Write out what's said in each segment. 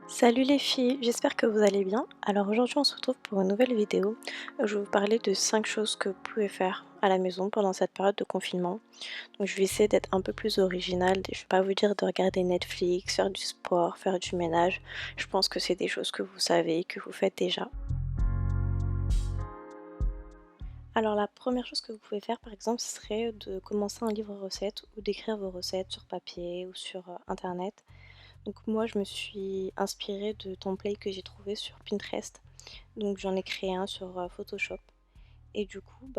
Salut les filles, j'espère que vous allez bien. Alors aujourd'hui on se retrouve pour une nouvelle vidéo. Je vais vous parler de 5 choses que vous pouvez faire à la maison pendant cette période de confinement. Donc je vais essayer d'être un peu plus originale. Je vais pas vous dire de regarder Netflix, faire du sport, faire du ménage. Je pense que c'est des choses que vous savez, que vous faites déjà. Alors la première chose que vous pouvez faire par exemple, ce serait de commencer un livre recette ou d'écrire vos recettes sur papier ou sur internet. Donc moi je me suis inspirée de templates que j'ai trouvés sur Pinterest. Donc j'en ai créé un sur Photoshop et du coup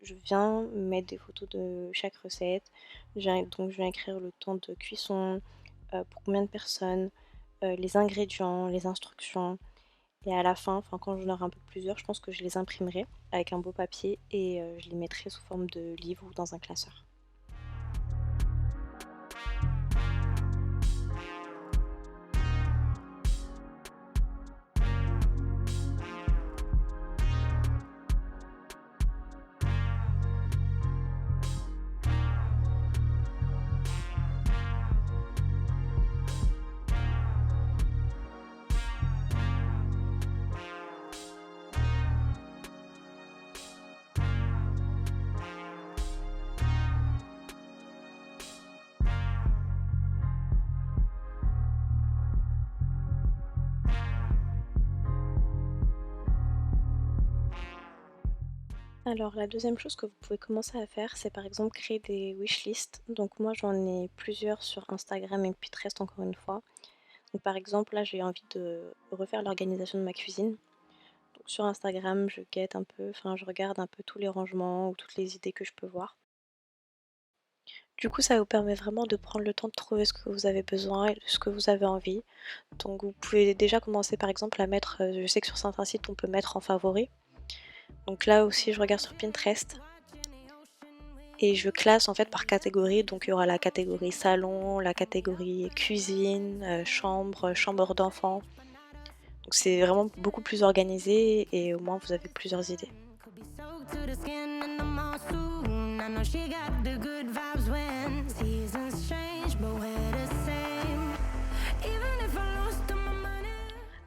je viens mettre des photos de chaque recette. Donc je viens écrire le temps de cuisson, pour combien de personnes, les ingrédients, les instructions et à la fin, enfin quand j'en aurai un peu plusieurs, je pense que je les imprimerai avec un beau papier et je les mettrai sous forme de livre ou dans un classeur. Alors la deuxième chose que vous pouvez commencer à faire, c'est par exemple créer des wishlists. Donc moi j'en ai plusieurs sur Instagram et Pinterest encore une fois. Donc par exemple là j'ai envie de refaire l'organisation de ma cuisine. Donc sur Instagram je guette un peu, enfin je regarde un peu tous les rangements ou toutes les idées que je peux voir. Du coup ça vous permet vraiment de prendre le temps de trouver ce que vous avez besoin et de ce que vous avez envie. Donc vous pouvez déjà commencer par exemple à mettre, je sais que sur certains sites on peut mettre en favori. Donc là aussi je regarde sur Pinterest et je classe en fait par catégorie. Donc il y aura la catégorie salon, la catégorie cuisine, chambre, chambre d'enfant. Donc c'est vraiment beaucoup plus organisé et au moins vous avez plusieurs idées.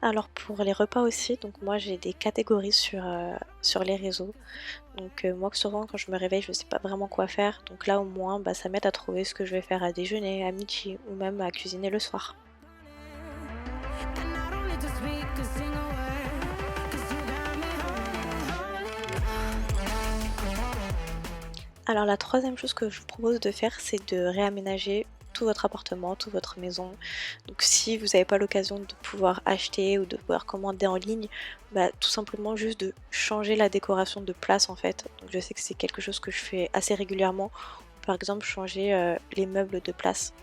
Alors pour les repas aussi, donc moi j'ai des catégories sur les réseaux. Donc moi souvent quand je me réveille je sais pas vraiment quoi faire. Donc là au moins ça m'aide à trouver ce que je vais faire à déjeuner, à midi ou même à cuisiner le soir. Alors la troisième chose que je vous propose de faire, c'est de réaménager tout votre appartement, toute votre maison. Donc si vous n'avez pas l'occasion de pouvoir acheter ou de pouvoir commander en ligne, tout simplement juste de changer la décoration de place en fait. Donc je sais que c'est quelque chose que je fais assez régulièrement. Par exemple changer les meubles de place.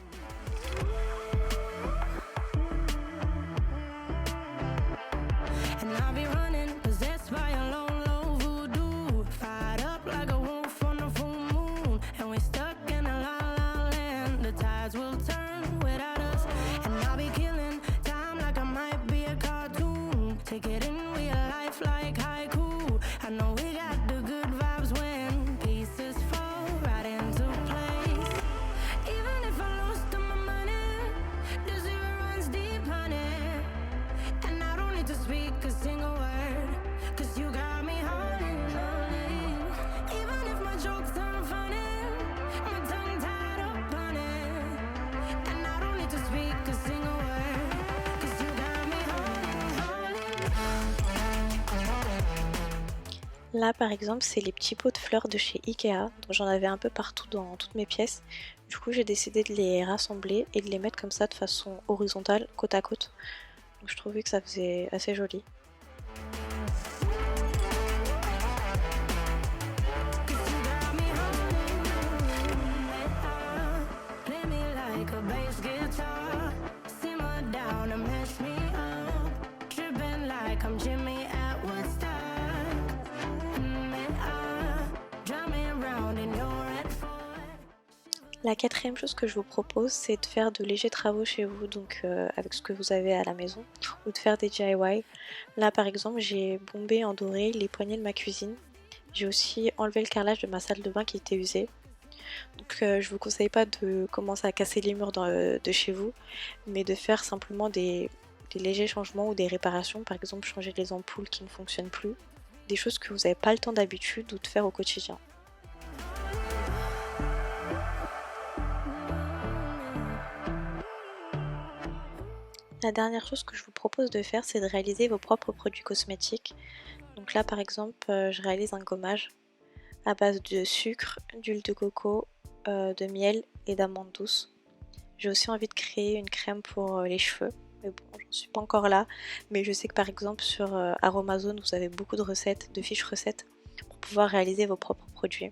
Là par exemple c'est les petits pots de fleurs de chez Ikea, donc j'en avais un peu partout dans toutes mes pièces. Du coup j'ai décidé de les rassembler et de les mettre comme ça de façon horizontale, côte à côte. Donc je trouvais que ça faisait assez joli. La quatrième chose que je vous propose, c'est de faire de légers travaux chez vous, donc avec ce que vous avez à la maison, ou de faire des DIY. Là par exemple, j'ai bombé en doré les poignées de ma cuisine. J'ai aussi enlevé le carrelage de ma salle de bain qui était usé. Donc je vous conseille pas de commencer à casser les murs de chez vous, mais de faire simplement des légers changements ou des réparations, par exemple changer les ampoules qui ne fonctionnent plus, des choses que vous n'avez pas le temps d'habitude ou de faire au quotidien. La dernière chose que je vous propose de faire, c'est de réaliser vos propres produits cosmétiques. Donc là, par exemple, je réalise un gommage à base de sucre, d'huile de coco, de miel et d'amandes douces. J'ai aussi envie de créer une crème pour les cheveux, mais bon, j'en suis pas encore là. Mais je sais que par exemple sur Aromazone, vous avez beaucoup de recettes, de fiches recettes pour pouvoir réaliser vos propres produits.